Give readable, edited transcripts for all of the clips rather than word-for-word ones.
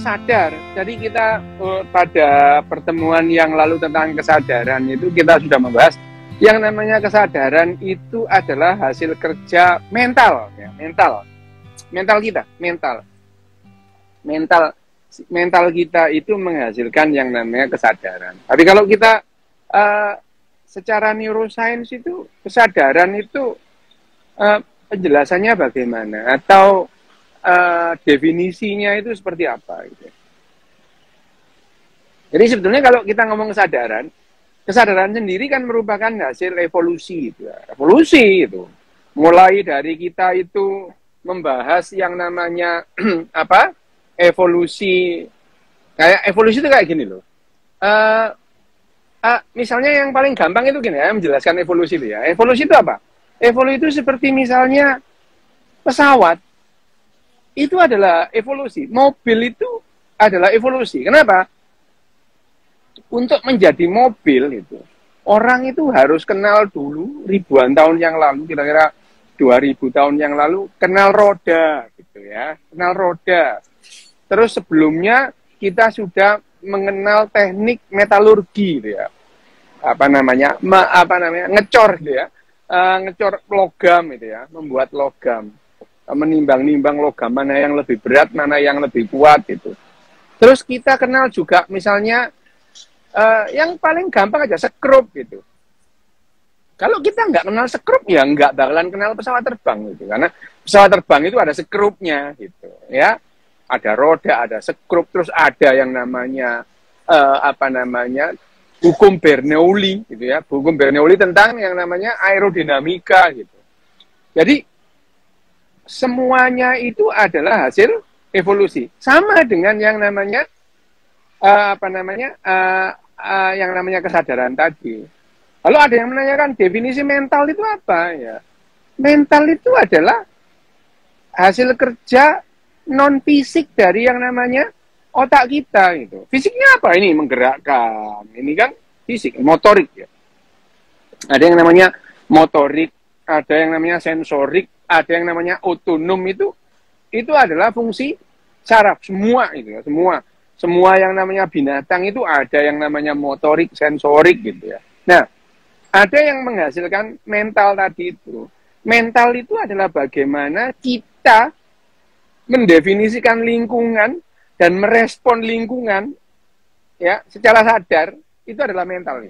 sadar. Jadi kita pada pertemuan yang lalu tentang kesadaran itu kita sudah membahas yang namanya kesadaran itu adalah hasil kerja mental, ya, mental kita, mental kita itu menghasilkan yang namanya kesadaran. Tapi kalau kita secara neuroscience itu kesadaran itu penjelasannya bagaimana atau definisinya itu seperti apa gitu. Jadi sebetulnya kalau kita ngomong kesadaran sendiri kan merupakan hasil evolusi itu. Evolusi itu. Mulai dari kita itu membahas yang namanya apa? Evolusi. Kayak evolusi itu kayak gini loh. Misalnya yang paling gampang itu gini ya, menjelaskan evolusi itu ya. Evolusi itu apa? Evolusi itu seperti misalnya pesawat. Itu adalah evolusi. Mobil itu adalah evolusi. Kenapa? Untuk menjadi mobil itu, orang itu harus kenal dulu ribuan tahun yang lalu, kira-kira 2000 tahun yang lalu, kenal roda gitu ya. Kenal roda. Terus sebelumnya kita sudah mengenal teknik metalurgi gitu ya. Ngecor gitu ya. Ngecor logam gitu ya, membuat logam. Menimbang-nimbang logam mana yang lebih berat, mana yang lebih kuat itu. Terus kita kenal juga misalnya yang paling gampang aja sekrup gitu. Kalau kita nggak kenal sekrup ya nggak bakalan kenal pesawat terbang gitu, karena pesawat terbang itu ada sekrupnya gitu ya. Ada roda, ada sekrup, terus ada yang namanya hukum Bernoulli gitu ya. Hukum Bernoulli tentang yang namanya aerodinamika gitu. Jadi semuanya itu adalah hasil evolusi. Sama dengan yang namanya yang namanya kesadaran tadi. Lalu ada yang menanyakan definisi mental itu apa ya? Mental itu adalah hasil kerja non fisik dari yang namanya otak kita gitu. Fisiknya apa? Ini menggerakkan. Ini kan fisik, motorik ya. Ada yang namanya motorik, ada yang namanya sensorik, ada yang namanya otonom itu adalah fungsi saraf semua itu ya, semua yang namanya binatang itu ada yang namanya motorik, sensorik gitu ya. Nah, ada yang menghasilkan mental tadi itu. Mental itu adalah bagaimana kita mendefinisikan lingkungan dan merespon lingkungan ya secara sadar, itu adalah mental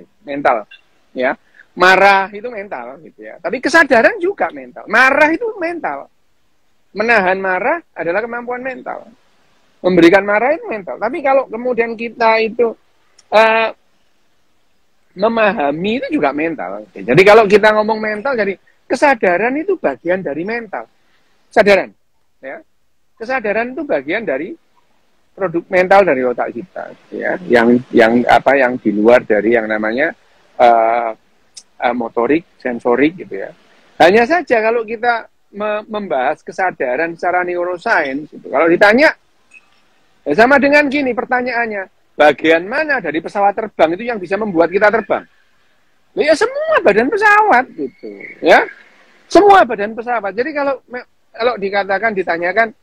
ya. Marah itu mental gitu ya. Tapi kesadaran juga mental. Marah itu mental. Menahan marah adalah kemampuan mental. Memberikan marah itu mental. Tapi kalau kemudian kita itu memahami itu juga mental. Jadi kalau kita ngomong mental, jadi kesadaran itu bagian dari mental. Kesadaran, ya. Kesadaran itu bagian dari produk mental dari otak kita, ya. Yang di luar dari yang namanya motorik, sensorik gitu ya. Hanya saja kalau kita membahas kesadaran secara neuroscience, gitu. Kalau ditanya, ya sama dengan gini pertanyaannya, bagian mana dari pesawat terbang itu yang bisa membuat kita terbang? Ya semua badan pesawat gitu, ya. Semua badan pesawat. Jadi kalau ditanyakan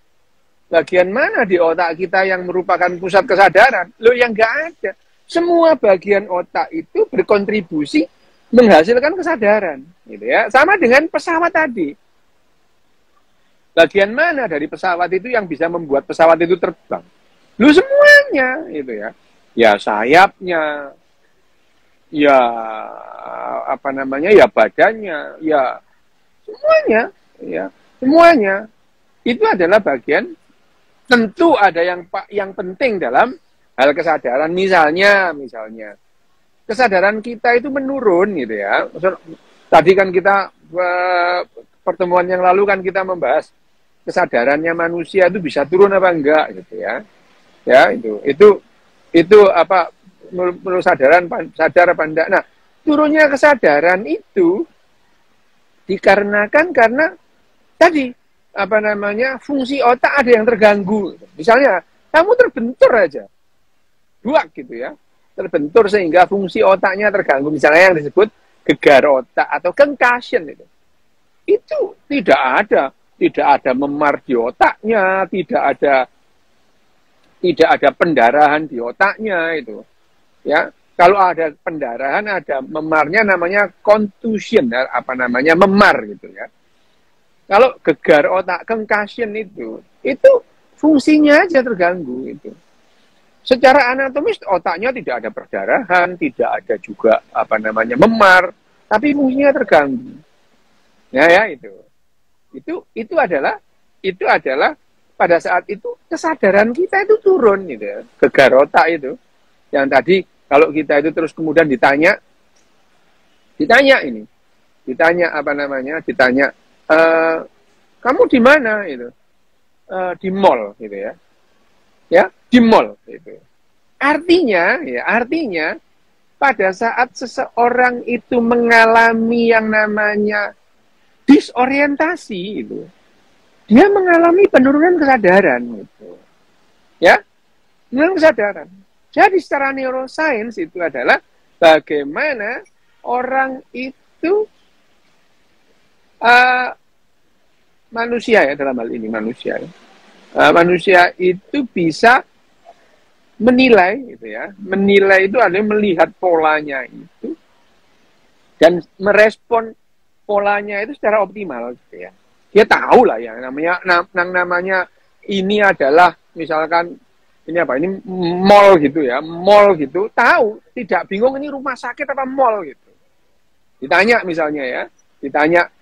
bagian mana di otak kita yang merupakan pusat kesadaran, yang nggak ada. Semua bagian otak itu berkontribusi menghasilkan kesadaran, gitu ya. Sama dengan pesawat tadi. Bagian mana dari pesawat itu yang bisa membuat pesawat itu terbang? Semuanya, gitu ya. Ya sayapnya, ya ya badannya, ya semuanya. Itu adalah bagian. Tentu ada yang penting dalam hal kesadaran. Misalnya. Kesadaran kita itu menurun gitu ya. Tadi kan kita pertemuan yang lalu kan kita membahas kesadarannya manusia itu bisa turun apa enggak gitu ya. Ya, itu apa menurut sadar apa enggak. Nah, turunnya kesadaran itu dikarenakan karena tadi fungsi otak ada yang terganggu. Misalnya kamu terbentur aja. Gitu ya. Terbentur sehingga fungsi otaknya terganggu, misalnya yang disebut gegar otak atau concussion itu tidak ada memar di otaknya, tidak ada tidak ada pendarahan di otaknya itu. Ya, kalau ada pendarahan, ada memarnya namanya contusion, apa namanya memar gitu ya. Kalau gegar otak, concussion itu fungsinya aja terganggu itu. Secara anatomis otaknya tidak ada perdarahan, tidak ada juga apa namanya memar, tapi fungsinya terganggu. Ya itu. Itu adalah pada saat itu kesadaran kita itu turun gitu ya. Gegar otak itu. Yang tadi kalau kita itu terus kemudian ditanya apa namanya? Ditanya kamu di mana itu? Di mall gitu ya. Ya, di mall gitu. Artinya pada saat seseorang itu mengalami yang namanya disorientasi itu, dia mengalami penurunan kesadaran gitu. Ya, penurunan kesadaran. Jadi secara neuroscience itu adalah bagaimana orang itu manusia ya, dalam hal ini manusia ya. Manusia itu bisa menilai gitu ya. Menilai itu adalah melihat polanya itu dan merespon polanya itu secara optimal gitu ya. Dia tahu lah ya namanya ini adalah misalkan ini apa? Ini mall gitu ya. Mall gitu, tahu, tidak bingung ini rumah sakit apa mall gitu. Ditanya misalnya ya, ditanya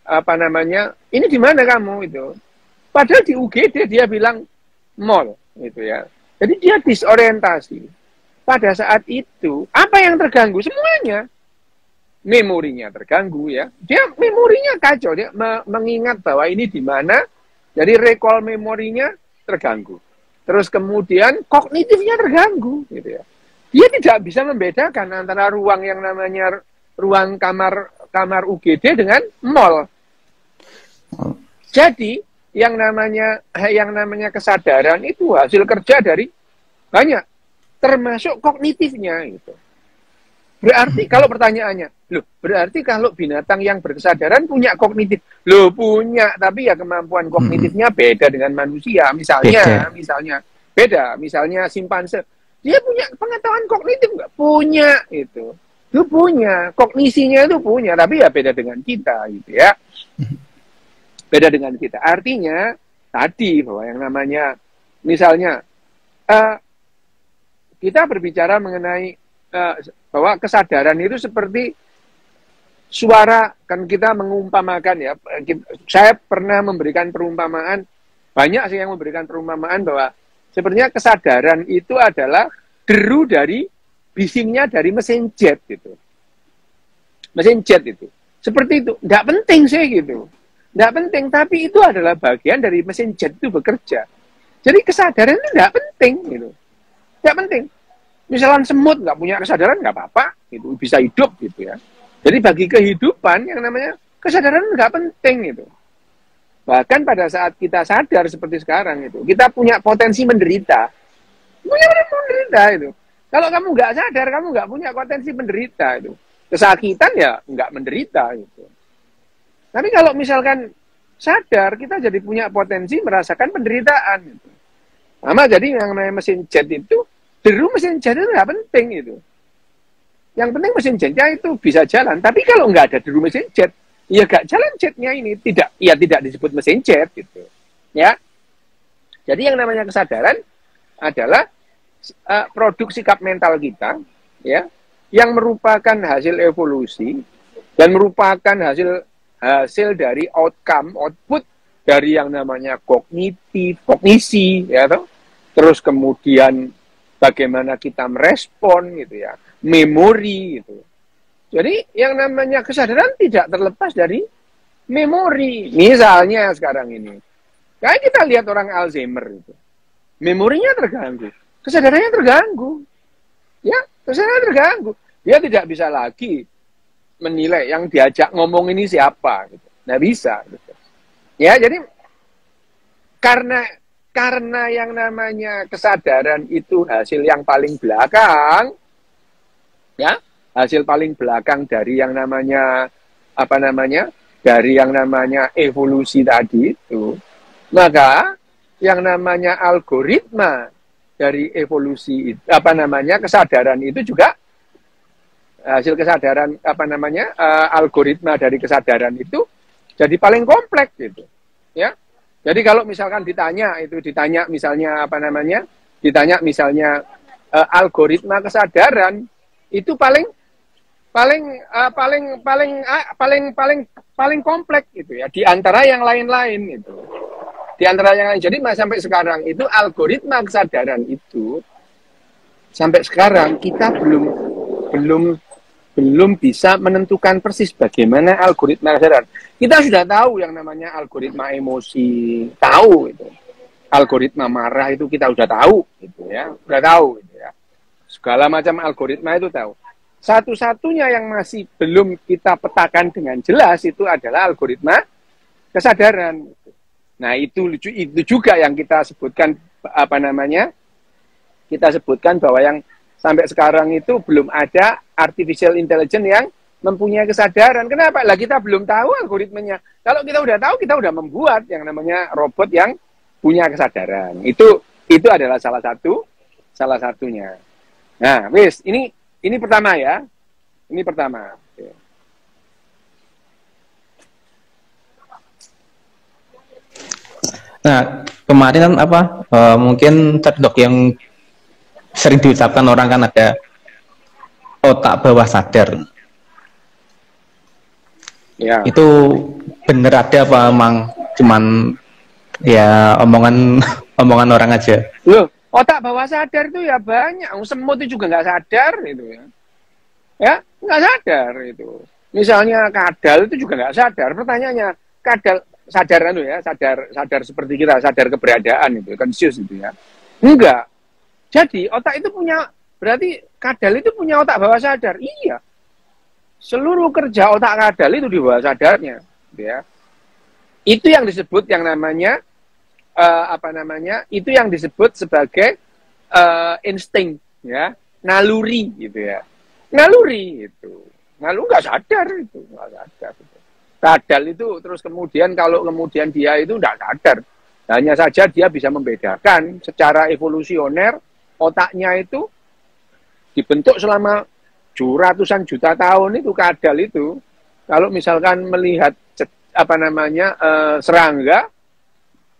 apa namanya? Ini di mana kamu itu? Padahal di UGD dia bilang mall gitu ya. Jadi dia disorientasi. Pada saat itu, apa yang terganggu? Semuanya. Memorinya terganggu ya. Dia memorinya kacau, dia mengingat bahwa ini di mana. Jadi recall memorinya terganggu. Terus kemudian kognitifnya terganggu gitu ya. Dia tidak bisa membedakan antara ruang yang namanya ruang kamar UGD dengan mall. Jadi yang namanya kesadaran itu hasil kerja dari banyak, termasuk kognitifnya gitu. Berarti kalau pertanyaannya, loh, berarti kalau binatang yang berkesadaran punya kognitif, loh punya, tapi ya kemampuan kognitifnya beda dengan manusia. Misalnya beda. Misalnya simpanse, dia punya pengetahuan kognitif nggak? Punya itu punya, kognisinya itu punya, tapi ya beda dengan kita gitu ya. Beda dengan kita. Artinya tadi bahwa yang namanya misalnya kita berbicara mengenai bahwa kesadaran itu seperti suara, kan kita mengumpamakan ya. Saya pernah memberikan perumpamaan, banyak sih yang memberikan perumpamaan bahwa sebenarnya kesadaran itu adalah deru dari bisingnya dari mesin jet gitu. Mesin jet itu. Seperti itu. Nggak penting sih gitu. Nggak penting, tapi itu adalah bagian dari mesin jet itu bekerja. Jadi kesadaran itu nggak penting gitu. Nggak penting. Misalnya semut nggak punya kesadaran nggak apa-apa, gitu, bisa hidup gitu ya. Jadi bagi kehidupan yang namanya kesadaran nggak penting gitu. Bahkan pada saat kita sadar seperti sekarang itu, kita punya potensi menderita, itu. Kalau kamu nggak sadar, kamu nggak punya potensi menderita itu. Kesakitan ya nggak menderita gitu. Tapi kalau misalkan sadar, kita jadi punya potensi merasakan penderitaan gitu. Sama jadi yang namanya mesin jet itu. Deru mesin jet itu nggak penting itu. Yang penting mesin jetnya itu bisa jalan. Tapi kalau nggak ada deru mesin jet, ya nggak jalan jetnya ini. Tidak disebut mesin jet gitu. Ya. Jadi yang namanya kesadaran adalah produk sikap mental kita, ya, yang merupakan hasil evolusi dan merupakan hasil dari output dari yang namanya kognisi, ya toh. Terus kemudian bagaimana kita merespon gitu ya, memori gitu. Jadi yang namanya kesadaran tidak terlepas dari memori. Misalnya sekarang ini, kayak kita lihat orang Alzheimer itu, memorinya terganggu, kesadarannya terganggu, ya, kesadarannya terganggu. Dia tidak bisa lagi menilai yang diajak ngomong ini siapa, gitu. Nggak bisa. Gitu. Ya, jadi karena yang namanya kesadaran itu hasil yang paling belakang, ya, hasil paling belakang dari yang namanya dari yang namanya evolusi tadi itu, maka yang namanya algoritma dari evolusi kesadaran itu juga hasil kesadaran algoritma dari kesadaran itu jadi paling kompleks gitu ya. Jadi kalau misalkan ditanya misalnya algoritma kesadaran itu paling kompleks gitu ya di antara yang lain-lain itu. Di antara yang lain. Jadi sampai sekarang itu algoritma kesadaran itu sampai sekarang kita belum bisa menentukan persis bagaimana algoritma kesadaran. Kita sudah tahu yang namanya algoritma emosi, tahu itu. Algoritma marah itu kita sudah tahu gitu ya, sudah tahu gitu ya. Segala macam algoritma itu tahu. Satu-satunya yang masih belum kita petakan dengan jelas itu adalah algoritma kesadaran. Nah, itu juga yang kita sebutkan kita sebutkan bahwa yang sampai sekarang itu belum ada artificial intelligence yang mempunyai kesadaran. Kenapa? Lah kita belum tahu algoritmanya. Kalau kita udah tahu, kita udah membuat yang namanya robot yang punya kesadaran. Itu adalah salah satunya. Nah, wis, ini pertama ya. Ini pertama. Oke. Nah, kemarin kan mungkin Dok yang sering diucapkan orang kan ada otak bawah sadar. Ya. Itu bener ada apa emang cuman ya omongan orang aja? Loh, otak bawah sadar itu ya banyak. Semut itu juga nggak sadar itu ya. Ya, nggak sadar itu. Misalnya kadal itu juga nggak sadar. Pertanyaannya, kadal sadar sadar seperti kita, sadar keberadaan itu, conscious itu ya. Enggak. Jadi otak itu berarti kadal itu punya otak bawah sadar. Iya. Seluruh kerja otak kadal itu di bawah sadarnya, ya. Itu yang disebut yang namanya itu yang disebut sebagai insting, ya, naluri gitu ya. Naluri itu. Nggak sadar itu, nggak sadar. Kadal itu terus kemudian kalau kemudian dia itu nggak sadar. Hanya saja dia bisa membedakan secara evolusioner otaknya itu dibentuk selama ratusan juta tahun itu kadal itu. Kalau misalkan melihat serangga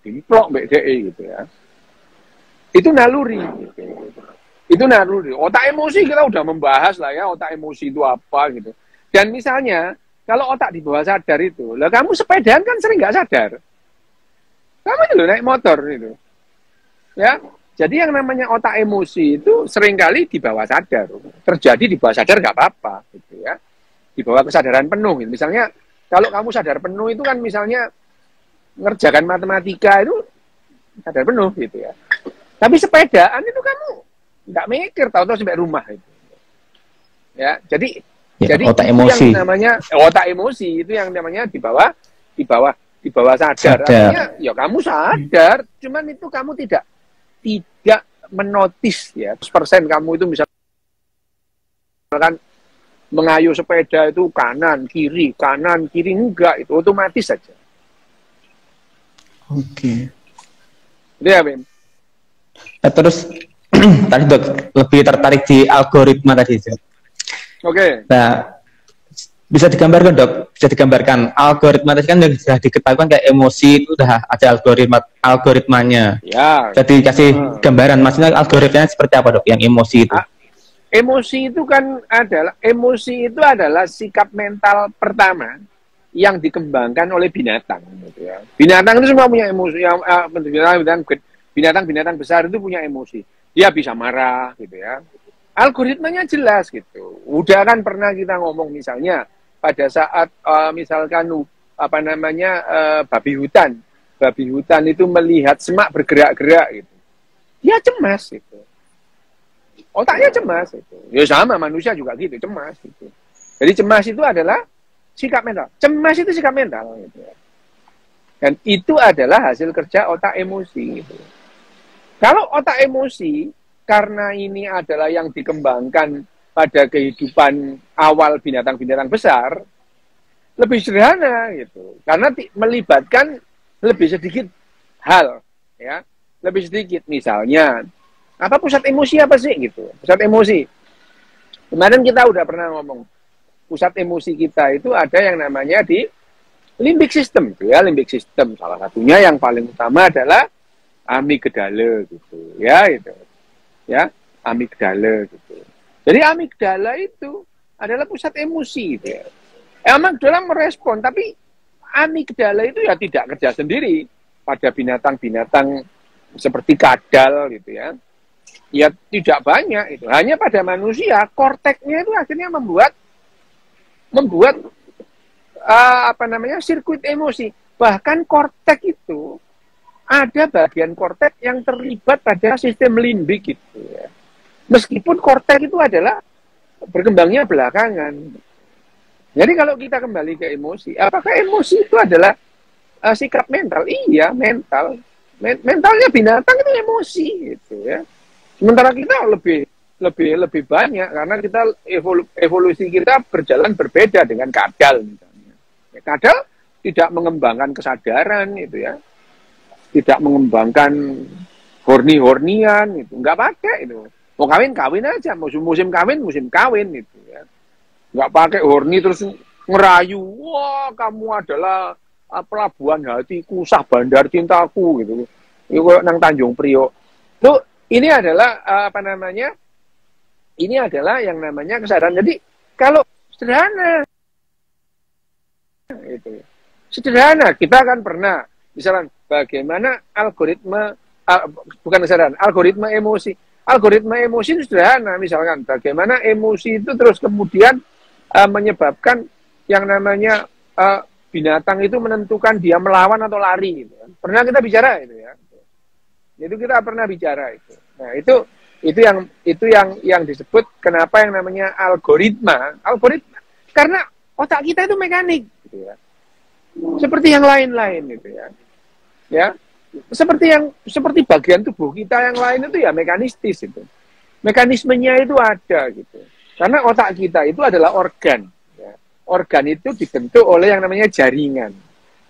dimplok BDE gitu ya. Itu naluri gitu. Itu naluri. Otak emosi kita udah membahas lah ya, otak emosi itu apa gitu. Dan misalnya kalau otak di bawah sadar itu, lah kamu sepedaan kan sering nggak sadar. Kamu itu naik motor itu. Ya. Jadi yang namanya otak emosi itu seringkali di bawah sadar. Terjadi di bawah sadar nggak apa-apa gitu ya. Di bawah kesadaran penuh gitu. Misalnya kalau kamu sadar penuh itu kan misalnya ngerjakan matematika itu sadar penuh gitu ya. Tapi sepedaan itu kamu nggak mikir, tahu-tahu sampai rumah itu. Ya, jadi otak emosi. Yang namanya otak emosi itu yang namanya di bawah sadar. Artinya ya kamu sadar, cuman itu kamu tidak menotis ya. 100% kamu itu misalkan mengayuh sepeda itu kanan kiri enggak, itu otomatis saja. Oke. Ya, Bim. Nah, terus tadi Dok lebih tertarik di algoritma tadi. Oke. Nah, bisa digambarkan algoritma tadi kan sudah diketahui kayak emosi itu sudah ada algoritmanya. Ya. Jadi kasih gambaran, maksudnya algoritmanya seperti apa Dok yang emosi itu? Emosi itu adalah sikap mental pertama yang dikembangkan oleh binatang. Gitu ya. Binatang itu semua punya emosi. Binatang besar itu punya emosi. Dia bisa marah, gitu ya. Algoritmanya jelas gitu. Udah kan pernah kita ngomong misalnya pada saat misalkan babi hutan itu melihat semak bergerak-gerak gitu. Dia cemas gitu. Otaknya cemas itu. Ya sama manusia juga gitu, cemas gitu. Jadi cemas itu adalah sikap mental. Cemas itu sikap mental gitu. Dan itu adalah hasil kerja otak emosi gitu. Kalau otak emosi karena ini adalah yang dikembangkan pada kehidupan awal binatang-binatang besar, lebih sederhana gitu. Karena melibatkan lebih sedikit hal ya, lebih sedikit. Misalnya, apa pusat emosi apa sih gitu? Pusat emosi. Kemarin kita udah pernah ngomong, pusat emosi kita itu ada yang namanya di limbic system, ya, limbic system. Salah satunya yang paling utama adalah amigdala gitu, ya itu, ya, amigdala gitu. Jadi amigdala itu adalah pusat emosi, gitu ya. Amigdala merespon, tapi amigdala itu ya tidak kerja sendiri. Pada binatang-binatang seperti kadal gitu ya, ya tidak banyak itu. Hanya pada manusia, korteknya itu akhirnya membuat sirkuit emosi. Bahkan kortek itu ada bagian kortek yang terlibat pada sistem limbik gitu ya. Meskipun kortek itu adalah berkembangnya belakangan. Jadi kalau kita kembali ke emosi, apakah emosi itu adalah sikap mental? Iya, mental. Mentalnya binatang itu emosi gitu ya. Sementara kita lebih banyak karena kita evolusi kita berjalan berbeda dengan kadal misalnya. Ya, kadal tidak mengembangkan kesadaran itu ya. Tidak mengembangkan horny-hornian itu. Enggak pakai itu. Mau kawin aja, musim kawin itu ya. Enggak pakai horny terus ngerayu, wah kamu adalah pelabuhan hatiku, sah bandar cintaku gitu. Itu nang Tanjung Priok. Tuh ini adalah ini adalah yang namanya kesadaran. Jadi kalau sederhana itu. Sederhana, kita kan pernah misalnya bagaimana algoritma bukan kesadaran, algoritma emosi. Algoritma emosi itu sederhana, misalkan bagaimana emosi itu terus kemudian menyebabkan yang namanya binatang itu menentukan dia melawan atau lari gitu. Pernah kita bicara itu ya. Itu kita pernah bicara itu. Nah, itu yang disebut kenapa yang namanya algoritma. Algoritma karena otak kita itu mekanik gitu ya. Seperti yang lain-lain gitu ya. Ya. Seperti bagian tubuh kita yang lain itu ya mekanistis itu. Mekanismenya itu ada gitu. Karena otak kita itu adalah organ. Ya. Organ itu dibentuk oleh yang namanya jaringan.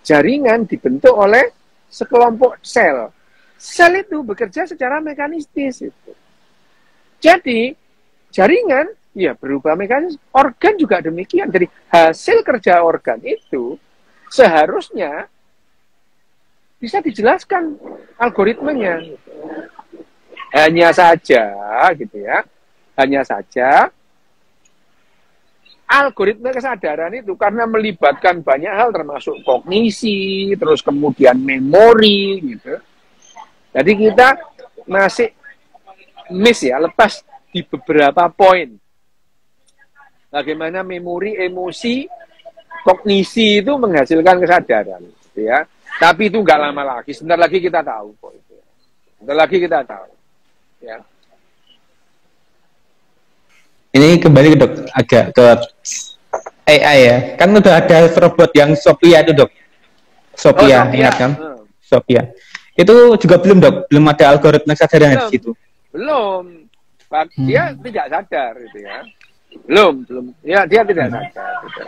Jaringan dibentuk oleh sekelompok sel. Sel itu bekerja secara mekanistis itu. Jadi jaringan ya berubah mekanis. Organ juga demikian. Jadi hasil kerja organ itu seharusnya bisa dijelaskan algoritmanya. Hanya saja gitu ya. Hanya saja algoritma kesadaran itu karena melibatkan banyak hal termasuk kognisi, terus kemudian memori gitu. Jadi kita masih miss ya, lepas di beberapa poin. Bagaimana memori, emosi, kognisi itu menghasilkan kesadaran, gitu ya. Tapi itu nggak lama lagi, sebentar lagi kita tahu kok itu. Sebentar lagi kita tahu, ya. Ini kembali dok, agak ke AI ya. Kan udah ada robot yang Sophia itu dok. Sophia, ingat kan? Sophia. Itu juga belum dok, belum ada algoritma kesadaran di situ. Belum. Dia tidak sadar gitu ya. Belum. Ya, dia tidak sadar gitu.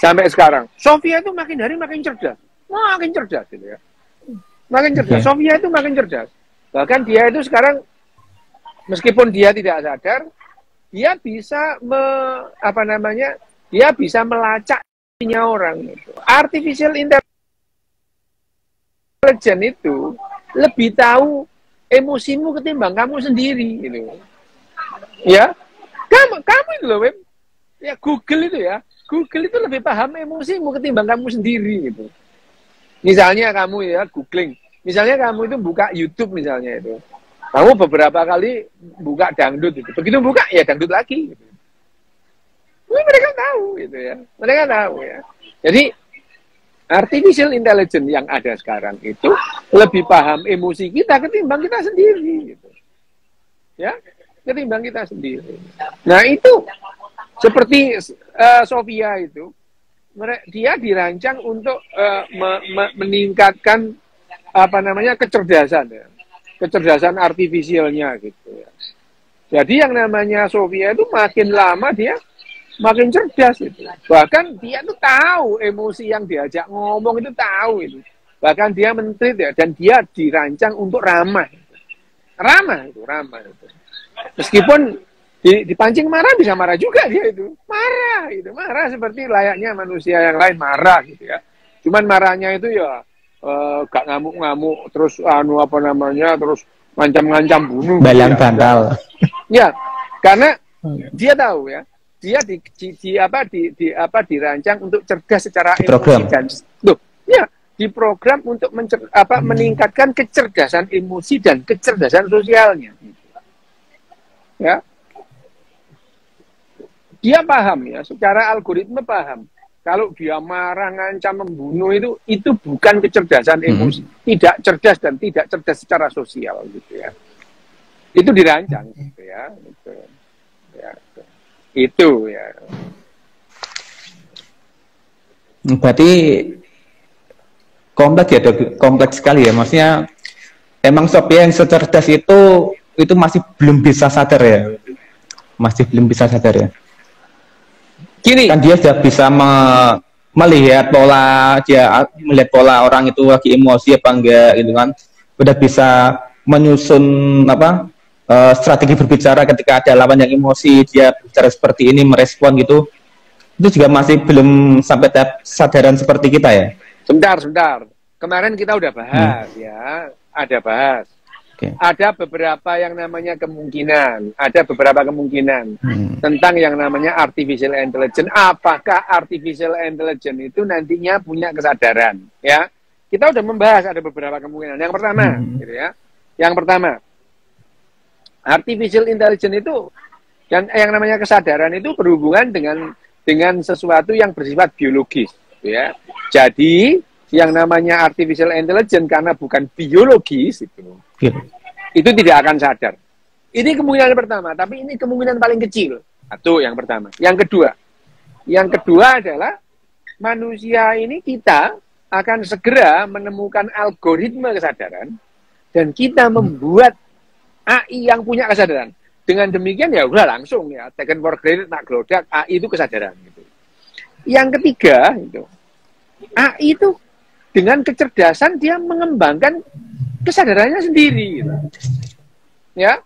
Sampai sekarang. Sophia itu makin hari makin cerdas. Makin cerdas gitu ya. Makin cerdas. Sophia itu makin cerdas. Bahkan dia itu sekarang meskipun dia tidak sadar, dia bisa dia bisa melacak orang gitu. Artificial intelligence itu lebih tahu emosimu ketimbang kamu sendiri gitu. Ya. Kamu itu loh, Web. Ya Google itu ya. Google itu lebih paham emosimu ketimbang kamu sendiri gitu. Misalnya kamu ya googling. Misalnya kamu itu buka YouTube misalnya itu. Kamu beberapa kali buka dangdut itu. Begitu buka ya dangdut lagi gitu. Mereka tahu gitu ya. Mereka tahu ya. Jadi artificial intelligence yang ada sekarang itu lebih paham emosi kita ketimbang kita sendiri gitu. Ya, ketimbang kita sendiri. Nah, itu seperti Sophia itu dia dirancang untuk meningkatkan kecerdasan ya. Kecerdasan artifisialnya gitu ya. Jadi yang namanya Sophia itu makin lama dia makin cerdas itu. Bahkan dia tuh tahu emosi yang diajak ngomong itu tahu itu. Bahkan dia menteri ya, dan dia dirancang untuk ramah. Ramah itu. Meskipun dipancing marah, bisa marah juga dia itu. Marah seperti layaknya manusia yang lain marah gitu ya. Cuman marahnya itu ya gak ngamuk-ngamuk, terus terus ngancam-ngancam bunuh. Balang bantal. Ya, karena dia tahu ya, dia dirancang untuk cerdas secara emosi dan diprogram untuk meningkatkan kecerdasan emosi dan kecerdasan sosialnya. Ya. Dia paham ya, secara algoritma paham. Kalau dia marah, ngancam, membunuh itu bukan kecerdasan emosi, tidak cerdas dan tidak cerdas secara sosial gitu ya. Itu dirancang gitu ya. Itu ya. Berarti kompleks ya, kompleks sekali ya. Maksudnya emang Sophia yang secerdas itu masih belum bisa sadar ya. Masih belum bisa sadar ya. Gini, kan dia sudah bisa melihat pola orang itu lagi emosi apa enggak gitu kan. Udah bisa menyusun strategi berbicara ketika ada lawan yang emosi, dia bicara seperti ini, merespon gitu. Itu juga masih belum sampai tahap kesadaran seperti kita ya. Sebentar. Kemarin kita udah bahas ya, ada bahas. Okay. Ada beberapa yang namanya kemungkinan, tentang yang namanya artificial intelligence. Apakah artificial intelligence itu nantinya punya kesadaran? Ya, kita udah membahas ada beberapa kemungkinan. Yang pertama, gitu ya. Yang pertama, artificial intelligence itu dan yang namanya kesadaran itu berhubungan dengan sesuatu yang bersifat biologis, gitu ya. Jadi yang namanya artificial intelligence karena bukan biologis itu tidak akan sadar. Ini kemungkinan pertama, tapi ini kemungkinan paling kecil. Itu yang pertama. Yang kedua adalah manusia ini kita akan segera menemukan algoritma kesadaran dan kita membuat AI yang punya kesadaran. Dengan demikian ya udah langsung ya taken for granted, nak gelodak AI itu kesadaran gitu. Yang ketiga itu AI itu dengan kecerdasan dia mengembangkan kesadarannya sendiri gitu. Ya.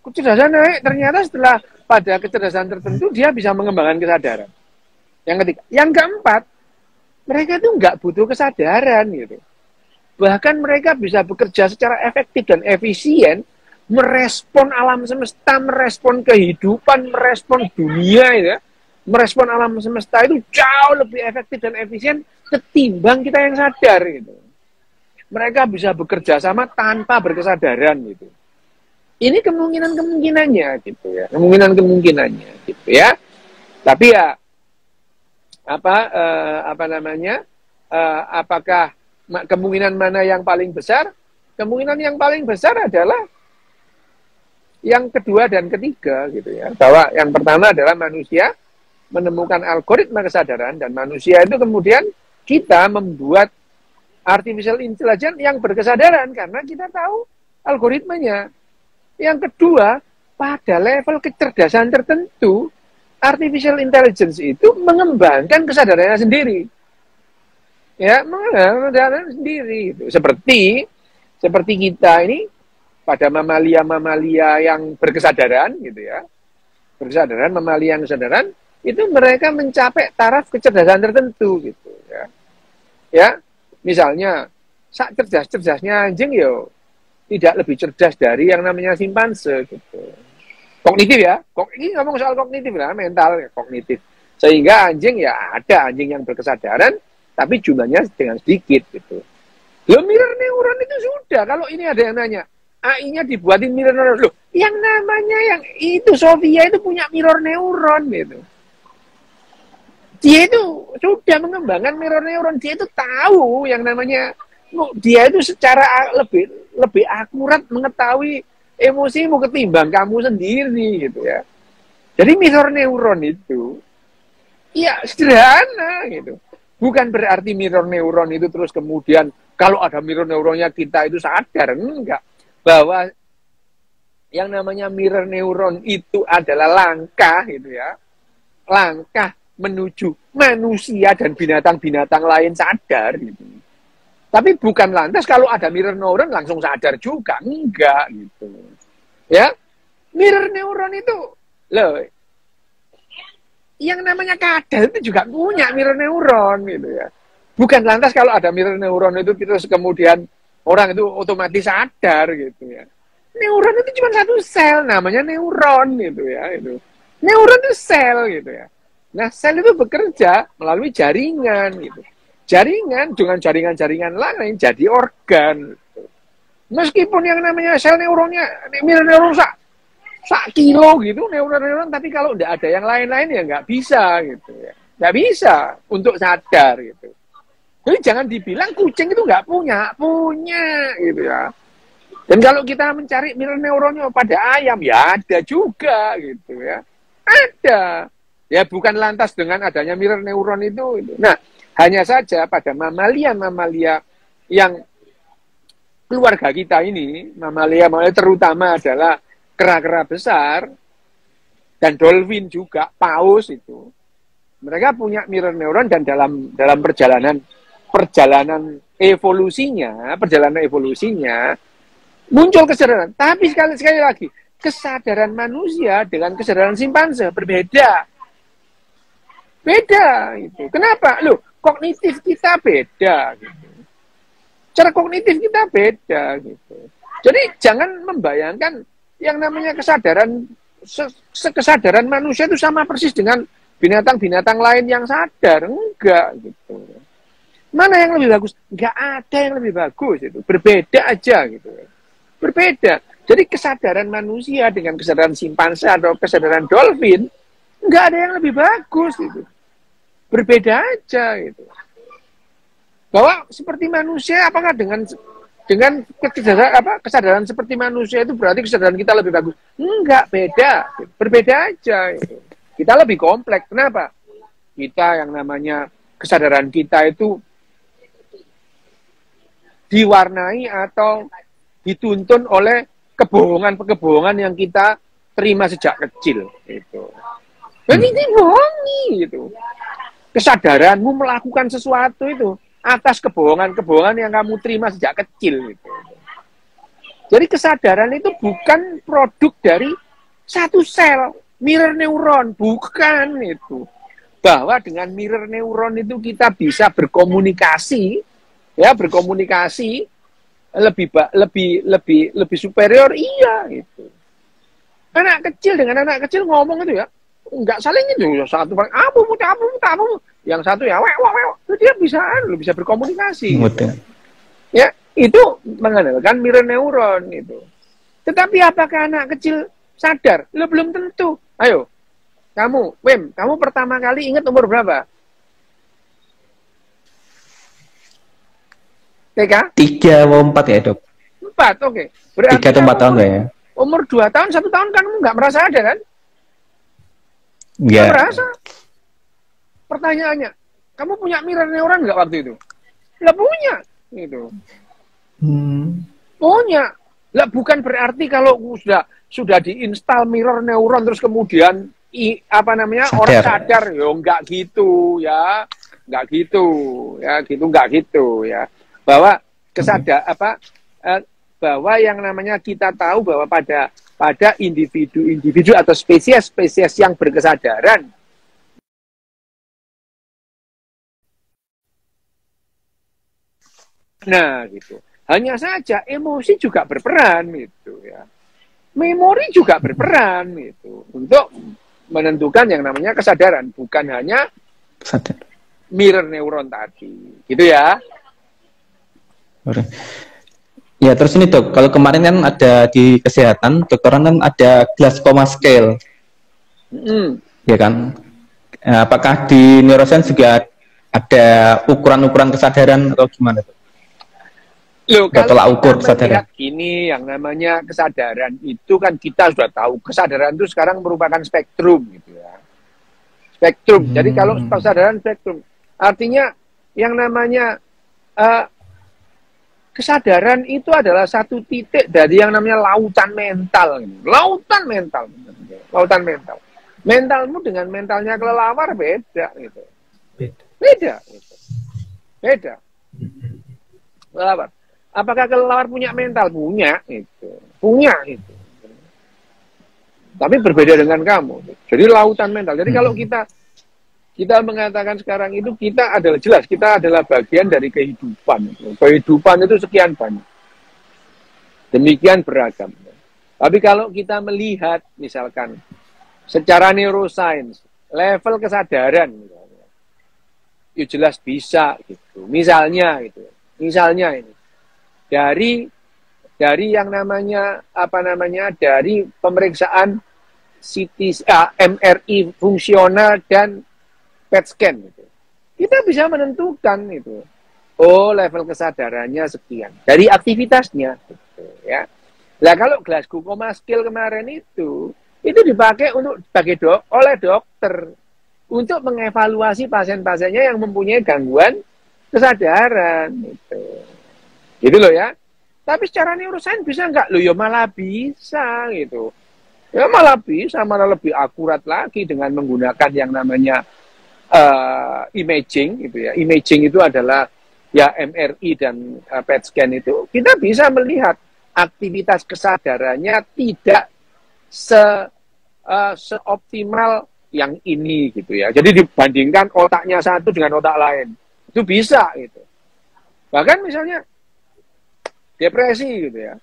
Kecerdasan naik ternyata setelah pada kecerdasan tertentu dia bisa mengembangkan kesadaran. Yang ketiga, yang keempat, mereka itu nggak butuh kesadaran gitu. Bahkan mereka bisa bekerja secara efektif dan efisien, merespon alam semesta, merespon kehidupan, merespon dunia ya. Merespon alam semesta itu jauh lebih efektif dan efisien ketimbang kita yang sadar gitu. Mereka bisa bekerja sama tanpa berkesadaran gitu. Ini kemungkinannya gitu ya. Kemungkinannya gitu ya. Tapi ya apakah kemungkinan mana yang paling besar? Kemungkinan yang paling besar adalah yang kedua dan ketiga gitu ya. Bahwa yang pertama adalah manusia menemukan algoritma kesadaran dan manusia itu kemudian kita membuat artificial intelligence yang berkesadaran karena kita tahu algoritmanya. Yang kedua, pada level kecerdasan tertentu, artificial intelligence itu mengembangkan kesadarannya sendiri. Ya, mengembangkan kesadarannya sendiri. Seperti kita ini pada mamalia yang berkesadaran gitu ya. Berkesadaran, mamalia yang kesadaran itu mereka mencapai taraf kecerdasan tertentu gitu ya. Ya, misalnya sak cerdas-cerdasnya anjing yo tidak lebih cerdas dari yang namanya simpanse gitu. Kognitif ya. Ini ngomong soal kognitif lah, mental ya, kognitif. Sehingga anjing ya ada anjing yang berkesadaran tapi jumlahnya dengan sedikit gitu. Loh, mirror neuron itu sudah. Kalau ini ada yang nanya, AI-nya dibuatin mirror neuron. Loh, yang namanya yang itu Sophia itu punya mirror neuron gitu. Dia itu sudah mengembangkan mirror neuron, dia itu tahu yang namanya, dia itu secara lebih akurat mengetahui emosimu ketimbang kamu sendiri gitu ya. Jadi mirror neuron itu, ya sederhana gitu. Bukan berarti mirror neuron itu terus kemudian kalau ada mirror neuronnya kita itu sadar, enggak. Bahwa yang namanya mirror neuron itu adalah langkah gitu ya. Langkah menuju manusia dan binatang-binatang lain sadar gitu. Tapi bukan lantas kalau ada mirror neuron langsung sadar juga, enggak gitu. Ya, mirror neuron itu, loh, yang namanya kadal itu juga punya mirror neuron gitu ya. Bukan lantas kalau ada mirror neuron itu terus kemudian orang itu otomatis sadar gitu ya. Neuron itu cuma satu sel, namanya neuron gitu ya. Itu. Neuron itu sel gitu ya. Nah, sel itu bekerja melalui jaringan gitu. Jaringan dengan jaringan-jaringan lain jadi organ. Meskipun yang namanya sel neuronnya, mirror neuron sak kilo gitu neuron, tapi kalau tidak ada yang lain-lain ya nggak bisa gitu ya. Nggak bisa untuk sadar gitu. Jadi jangan dibilang kucing itu nggak punya gitu ya. Dan kalau kita mencari mirror neuronnya pada ayam, ya ada juga gitu ya. Ada. Ya bukan lantas dengan adanya mirror neuron itu. Nah, hanya saja pada mamalia-mamalia yang keluarga kita ini, mamalia terutama adalah kera-kera besar, dan dolphin juga, paus itu, mereka punya mirror neuron dan dalam perjalanan evolusinya muncul kesadaran. Tapi sekali lagi, kesadaran manusia dengan kesadaran simpanse berbeda. Beda itu. Kenapa? Loh, kognitif kita beda gitu. Cara kognitif kita beda gitu. Jadi jangan membayangkan yang namanya kesadaran manusia itu sama persis dengan binatang-binatang lain yang sadar. Enggak gitu. Mana yang lebih bagus? Enggak ada yang lebih bagus itu. Berbeda aja gitu. Berbeda. Jadi kesadaran manusia dengan kesadaran simpanse atau kesadaran dolphin enggak ada yang lebih bagus itu. Berbeda aja gitu. Bahwa seperti manusia, apakah dengan kesadaran seperti manusia itu berarti kesadaran kita lebih bagus? Enggak, beda. Berbeda aja gitu. Kita lebih kompleks. Kenapa? Kita yang namanya kesadaran kita itu diwarnai atau dituntun oleh kebohongan yang kita terima sejak kecil gitu. Dan ini bohongi gitu. Kesadaranmu melakukan sesuatu itu atas kebohongan yang kamu terima sejak kecil gitu. Jadi kesadaran itu bukan produk dari satu sel mirror neuron, bukan itu. Bahwa dengan mirror neuron itu kita bisa berkomunikasi, ya berkomunikasi lebih superior, iya itu. Anak kecil dengan anak kecil ngomong itu ya enggak saling itu, satu paling abu, yang satu ya itu dia bisa berkomunikasi. Ya itu mengandalkan mirror neuron itu. Tetapi apakah anak kecil sadar? Lo belum tentu. Ayo kamu, Wim, kamu pertama kali ingat umur berapa? TK? 3 atau 4 ya, Dok? 4, oke. Berarti 3 atau 4 tahun ya? Umur 2 tahun, 1 tahun kan kamu nggak merasa ada kan? Nggak merasa. Pertanyaannya, kamu punya mirror neuron nggak waktu itu? Nggak punya. Gitu. Punya. Lah bukan berarti kalau sudah diinstal mirror neuron terus kemudian orang sadar, yo nggak gitu ya. Nggak gitu ya. Bahwa bahwa yang namanya kita tahu bahwa pada individu atau spesies yang berkesadaran gitu. Hanya saja emosi juga berperan gitu ya. Memori juga berperan gitu untuk menentukan yang namanya kesadaran, bukan hanya mirror neuron tadi. Gitu ya. Oke. Ya, terus ini Dok, kalau kemarin kan ada di kesehatan, dokteran kan ada Glasgow scale. Ya kan? Apakah di neuroscience juga ada ukuran-ukuran kesadaran atau gimana Dok? Loh, kalau ukur kesadaran ini yang namanya kesadaran itu kan kita sudah tahu kesadaran itu sekarang merupakan spektrum gitu ya. Spektrum. Jadi kalau kesadaran spektrum artinya yang namanya kesadaran itu adalah satu titik dari yang namanya lautan mental. Lautan mental. Mentalmu dengan mentalnya kelelawar beda gitu. Beda. Kelelawar. Apakah kelelawar punya mental? Punya itu. Punya itu. Tapi berbeda dengan kamu. Jadi lautan mental. Jadi kalau kita mengatakan sekarang itu kita adalah jelas, kita adalah bagian dari kehidupan. Kehidupan itu sekian banyak. Demikian beragam. Tapi kalau kita melihat misalkan secara neuroscience, level kesadaran misalnya, ya jelas bisa gitu. Misalnya gitu. Misalnya ini dari yang namanya dari pemeriksaan MRI fungsional dan PET scan gitu. Kita bisa menentukan itu. Oh, level kesadarannya sekian dari aktivitasnya gitu, ya. Nah, kalau Glasgow Coma Scale kemarin itu dipakai oleh dokter untuk mengevaluasi pasien-pasiennya yang mempunyai gangguan kesadaran gitu. Gitu loh ya. Tapi secara neuroscience bisa nggak? Loh ya malah bisa gitu. Ya malah bisa, malah lebih akurat lagi dengan menggunakan yang namanya imaging gitu ya. Imaging itu adalah ya MRI dan PET scan itu. Kita bisa melihat aktivitas kesadarannya tidak seoptimal yang ini gitu ya. Jadi dibandingkan otaknya satu dengan otak lain. Itu bisa gitu. Bahkan misalnya depresi gitu ya.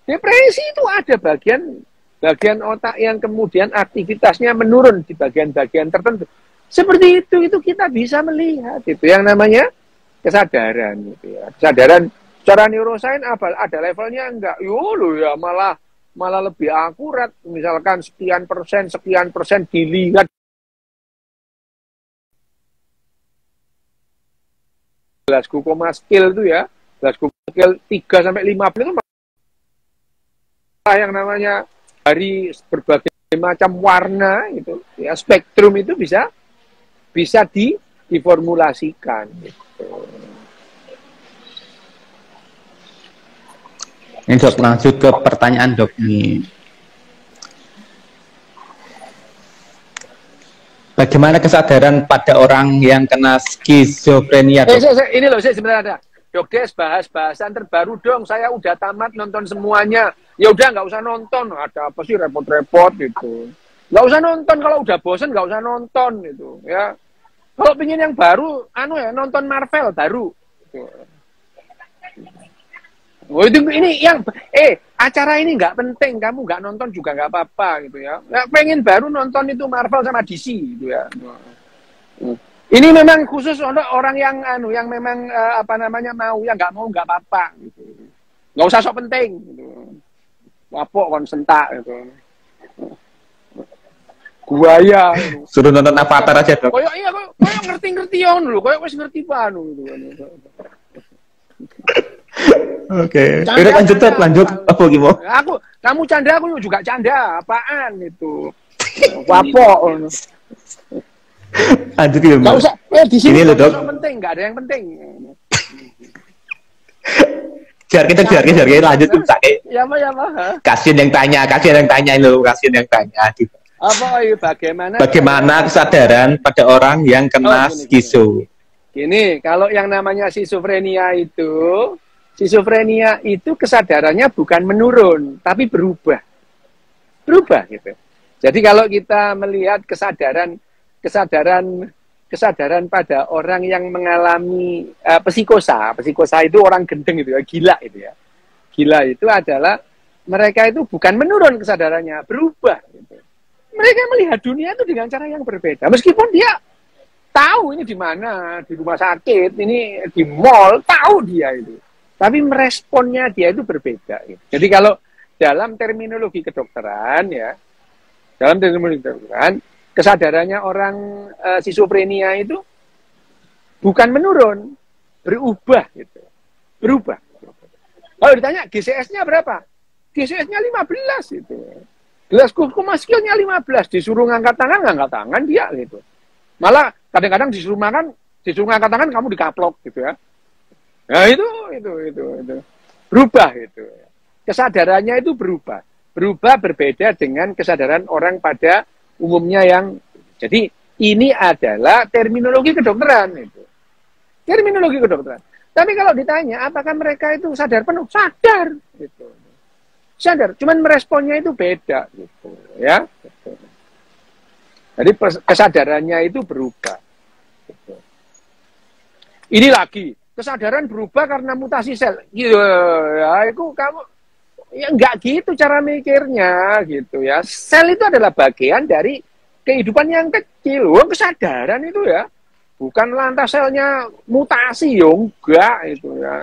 Depresi itu ada bagian otak yang kemudian aktivitasnya menurun di bagian-bagian tertentu. Seperti itu kita bisa melihat itu yang namanya kesadaran gitu ya. Kesadaran secara neuroscience ada levelnya enggak? Ya malah lebih akurat. Misalkan sekian persen dilihat Glasgow Coma Scale itu ya. Glasgow Scale 3 sampai 50 itu yang namanya dari berbagai macam warna itu ya, spektrum itu bisa diformulasikan gitu. Ini Dok, lanjut ke pertanyaan Dok nih. Bagaimana kesadaran pada orang yang kena skizofrenia? Ini loh, sebenarnya ada. Dok Des, bahas bahasan terbaru dong. Saya udah tamat nonton semuanya. Ya udah nggak usah nonton. Ada apa sih repot-repot gitu. Nggak usah nonton, kalau udah bosen nggak usah nonton gitu. Ya. Kalau pengen yang baru, nonton Marvel baru. Gitu. Oh itu ini yang acara ini nggak penting, kamu nggak nonton juga nggak apa-apa gitu ya. Pengen baru nonton itu Marvel sama DC gitu ya. Ini memang khusus untuk orang yang yang memang mau, yang nggak mau nggak apa-apa gitu. Nggak usah sok penting gitu. Wapok kon sentak gitu. Buaya gitu. Suruh nonton Avatar aja Dok. Koyok ngerti-ngerti ya lho, koyok wis ngerti panu gitu. Oke. Lanjut apa gimana? Kamu canda, aku juga canda. Apaan itu? Wapok. Lanjut ya, Nggak usah. Di sini loh Dok. Penting, nggak ada yang penting. Jar kita lanjut tuh sakit. Ya apa? Kasian yang tanya lo, kasian yang tanya. Apa Bagaimana kesadaran pada orang yang kena skizo? Gini, kalau yang namanya skizofrenia itu kesadarannya bukan menurun, tapi berubah gitu. Jadi kalau kita melihat kesadaran pada orang yang mengalami psikosa itu orang gendeng itu ya, gila itu ya. Gila itu adalah mereka itu bukan menurun kesadarannya, berubah gitu. Mereka melihat dunia itu dengan cara yang berbeda. Meskipun dia tahu ini di mana, di rumah sakit, ini di mall, tahu dia itu. Tapi meresponnya dia itu berbeda gitu. Jadi kalau dalam terminologi kedokteran ya, kesadarannya orang skizofrenia itu bukan menurun, berubah gitu. Berubah. Kalau ditanya GCS-nya berapa? GCS-nya 15 gitu. Glasgow Coma Scale-nya 15, disuruh ngangkat tangan dia gitu. Malah kadang-kadang disuruh ngangkat tangan kamu dikaplok gitu ya. Nah itu. Berubah gitu. Kesadarannya itu berubah. Berubah berbeda dengan kesadaran orang pada umumnya yang, jadi ini adalah terminologi kedokteran itu. Terminologi kedokteran. Tapi kalau ditanya, apakah mereka itu sadar penuh? Sadar. Gitu. Sadar, cuman meresponnya itu beda. Gitu, ya. Gitu. Jadi kesadarannya itu berubah. Gitu. Ini lagi, kesadaran berubah karena mutasi sel. Gitu, ya, itu kamu, ya enggak gitu cara mikirnya. Gitu ya. Sel itu adalah bagian dari kehidupan yang kecil. Wah, kesadaran itu ya. Bukan lantas selnya mutasi, ya enggak itu ya.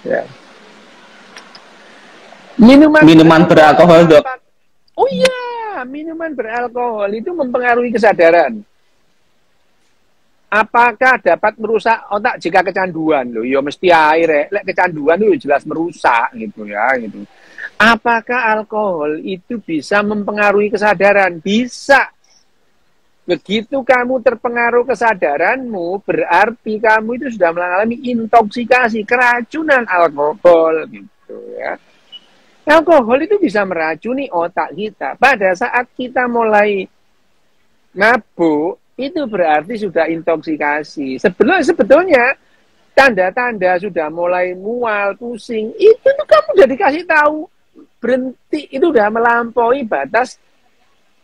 Ya. Minuman beralkohol, Dok. Oh iya, minuman beralkohol itu mempengaruhi kesadaran. Apakah dapat merusak otak jika kecanduan? Loh, ya mesti air, lek kecanduan itu jelas merusak gitu ya, gitu. Apakah alkohol itu bisa mempengaruhi kesadaran? Bisa. Begitu kamu terpengaruh kesadaranmu, berarti kamu itu sudah mengalami intoksikasi, keracunan alkohol gitu ya. Alkohol itu bisa meracuni otak kita. Pada saat kita mulai mabuk, itu berarti sudah intoksikasi. Sebetulnya tanda-tanda sudah mulai mual, pusing, itu tuh kamu udah dikasih tahu. Berhenti, itu udah melampaui batas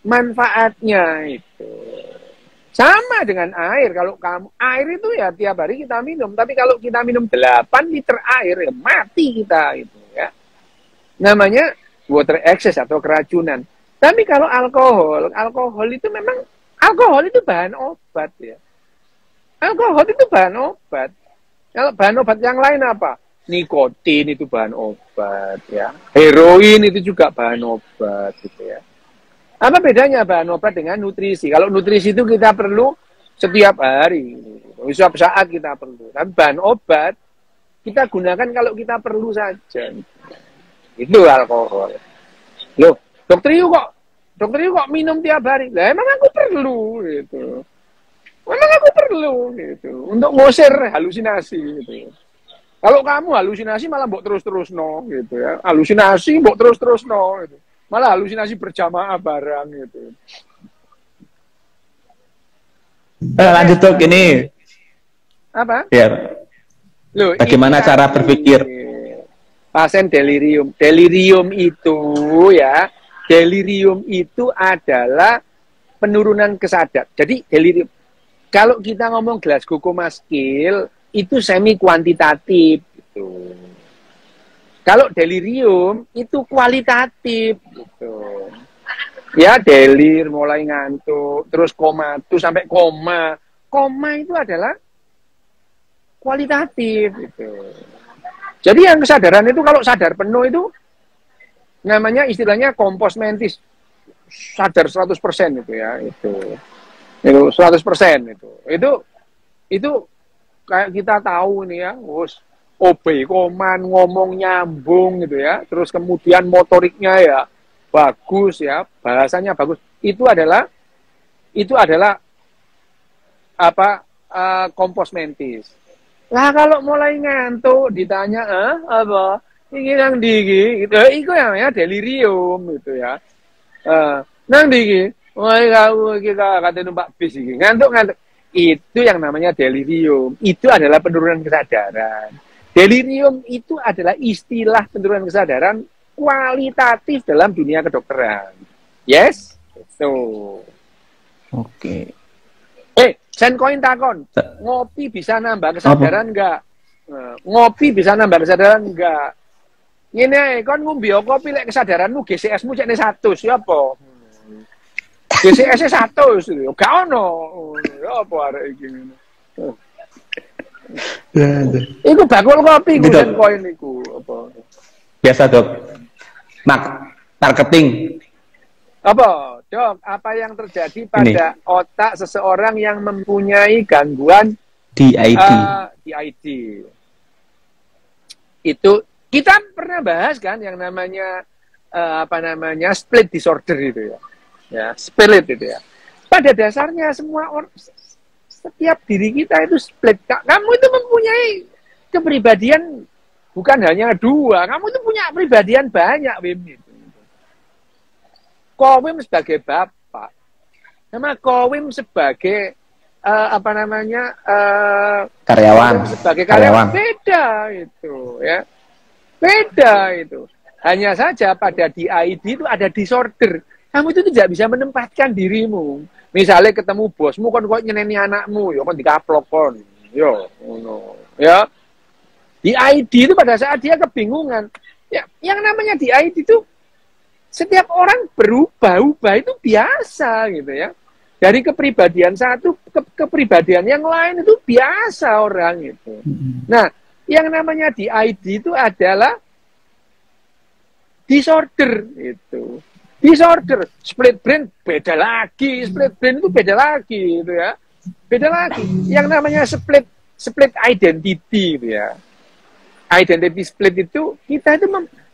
manfaatnya itu. Sama dengan air. Kalau kamu air itu ya tiap hari kita minum, tapi kalau kita minum 8 liter air ya mati kita itu ya. Namanya water excess atau keracunan. Tapi kalau alkohol itu memang alkohol itu bahan obat ya. Alkohol itu bahan obat. Kalau bahan obat yang lain apa? Nikotin itu bahan obat ya. Heroin itu juga bahan obat gitu ya. Apa bedanya bahan obat dengan nutrisi? Kalau nutrisi itu kita perlu setiap hari, setiap saat kita perlu. Tapi bahan obat kita gunakan kalau kita perlu saja. Itu alkohol. Loh, dokter Yu kok minum tiap hari? Lah emang aku perlu gitu. Memang aku perlu gitu untuk ngusir halusinasi gitu. Kalau kamu halusinasi malah mbok terus-terus no gitu ya. Halusinasi mbok terus-terus no gitu. Malah halusinasi berjamaah barang gitu. Lanjut Dok, ini. Apa? Ya. Loh, bagaimana cara berpikir? Pasien delirium. Delirium itu adalah penurunan kesadaran. Jadi delirium. Kalau kita ngomong Glasgow Coma Scale itu semi kuantitatif gitu. Kalau delirium itu kualitatif gitu. Ya delir mulai ngantuk, terus komatus sampai koma. Koma itu adalah kualitatif gitu. Jadi yang kesadaran itu kalau sadar penuh itu namanya istilahnya kompos mentis. Sadar 100% itu ya, itu 100% itu. Itu kayak kita tahu nih ya, OB koman ngomong nyambung gitu ya, terus kemudian motoriknya ya bagus ya, bahasanya bagus. Itu adalah apa kompos mentis. Lah kalau mulai ngantuk ditanya apa ini nang digi gitu, itu yang namanya delirium gitu ya. Nang digi, wah kita kata numpak bis iki ngantuk. Itu yang namanya delirium. Itu adalah penurunan kesadaran. Delirium itu adalah istilah penurunan kesadaran kualitatif dalam dunia kedokteran. Yes? Itu. Oke. Senkoin takon. Ngopi bisa nambah kesadaran enggak? Ngopi bisa nambah kesadaran enggak? Ngene kon ngombe kopi lek kesadaranmu GCS-mu cekne 100 ya apa? GCS-e 100 gak ono. Ya apa arek iki ngene. Iku bakul kopi ku koin iku apa? Biasa, Dok. Marketing. Apa, Dok? Apa yang terjadi pada otak seseorang yang mempunyai gangguan DID? DID. Itu kita pernah bahas kan yang namanya split disorder itu ya. Ya, split itu ya. Pada dasarnya semua setiap diri kita itu split. Kamu itu mempunyai kepribadian bukan hanya 2. Kamu itu punya kepribadian banyak, Wim. Kau Wim sebagai bapak. sama Kowim sebagai karyawan. Sebagai karyawan beda itu ya. Beda itu. Hanya saja pada DID itu ada disorder. Kamu itu tidak bisa menempatkan dirimu. Misalnya ketemu bosmu kan kok nyeneni anakmu, ya kan dikaplok kon. Yo, ngono. Ya. DID itu pada saat dia kebingungan. Ya, yang namanya DID itu setiap orang berubah-ubah itu biasa gitu ya. Dari kepribadian satu ke kepribadian yang lain itu biasa orang itu. Nah, yang namanya DID itu adalah disorder itu. Disorder, split brain beda lagi, split brain itu beda lagi gitu ya. Beda lagi. Yang namanya split identity gitu ya. Identity split itu kita itu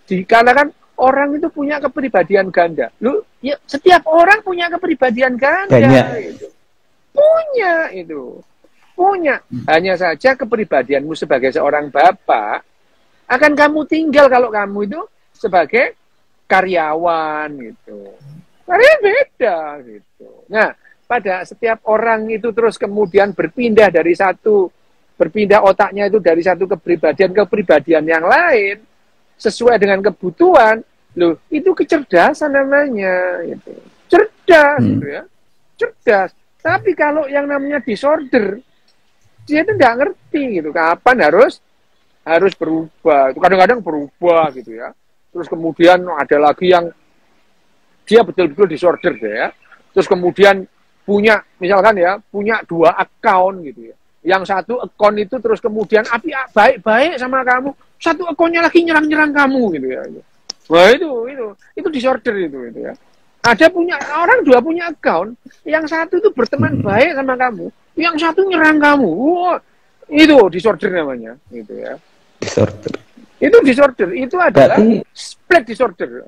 dikarenakan orang itu punya kepribadian ganda. Lu ya, setiap orang punya kepribadian ganda gitu. Punya itu. Punya. Hanya saja kepribadianmu sebagai seorang bapak akan kamu tinggal kalau kamu itu sebagai karyawan gitu. Karya beda gitu. Nah, pada setiap orang itu terus kemudian berpindah otaknya itu dari satu kepribadian ke kepribadian yang lain sesuai dengan kebutuhan. Loh, itu kecerdasan namanya gitu. Cerdas gitu ya. Cerdas. Tapi kalau yang namanya disorder, dia itu nggak ngerti gitu kapan harus berubah. Itu kadang-kadang berubah gitu ya. Terus kemudian ada lagi yang dia betul-betul disorder deh ya. Terus kemudian punya misalkan ya punya 2 account gitu ya. Yang satu account itu terus kemudian baik-baik sama kamu, satu accountnya lagi nyerang-nyerang kamu gitu ya. Wah itu disorder itu ya. Ada orang 2 punya account, yang satu itu berteman baik sama kamu, yang satu nyerang kamu. Wah, itu disorder namanya, gitu ya. Disorder. Itu disorder, itu adalah split disorder.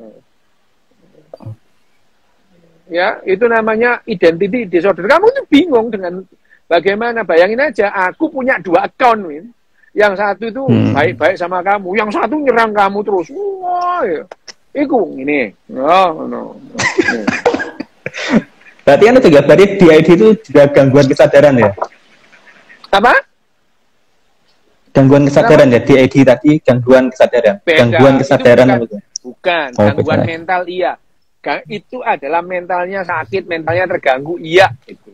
Ya, itu namanya identity disorder. Kamu tuh bingung dengan bagaimana, bayangin aja, aku punya 2 account, Win. Yang satu itu baik-baik sama kamu, yang satu nyerang kamu terus. Wah, ya. Iku ini. No. Berarti kan juga berarti DID itu juga gangguan kesadaran ya? Apa? Gangguan kesadaran ya, DID tadi gangguan kesadaran. Beda. Gangguan kesadaran bukan. Gangguan mental iya. Itu adalah mentalnya sakit, mentalnya terganggu iya itu.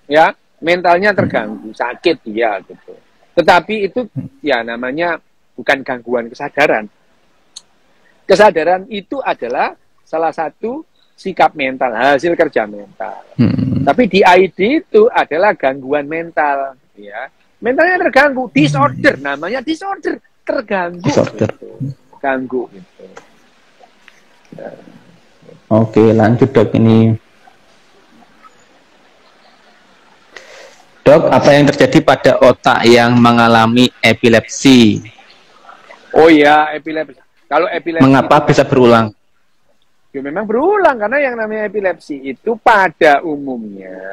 Ya, mentalnya terganggu, sakit iya gitu. Tetapi itu ya namanya bukan gangguan kesadaran. Kesadaran itu adalah salah satu sikap mental, hasil kerja mental. Tapi DID itu adalah gangguan mental, ya. Mentalnya terganggu, disorder, namanya disorder, terganggu. Disorder. Gitu. Ganggu gitu. Ya. Oke, lanjut Dok ini. Dok, apa yang terjadi pada otak yang mengalami epilepsi? Oh iya, epilepsi. Kalau epilepsi mengapa bisa berulang? Ya memang berulang karena yang namanya epilepsi itu pada umumnya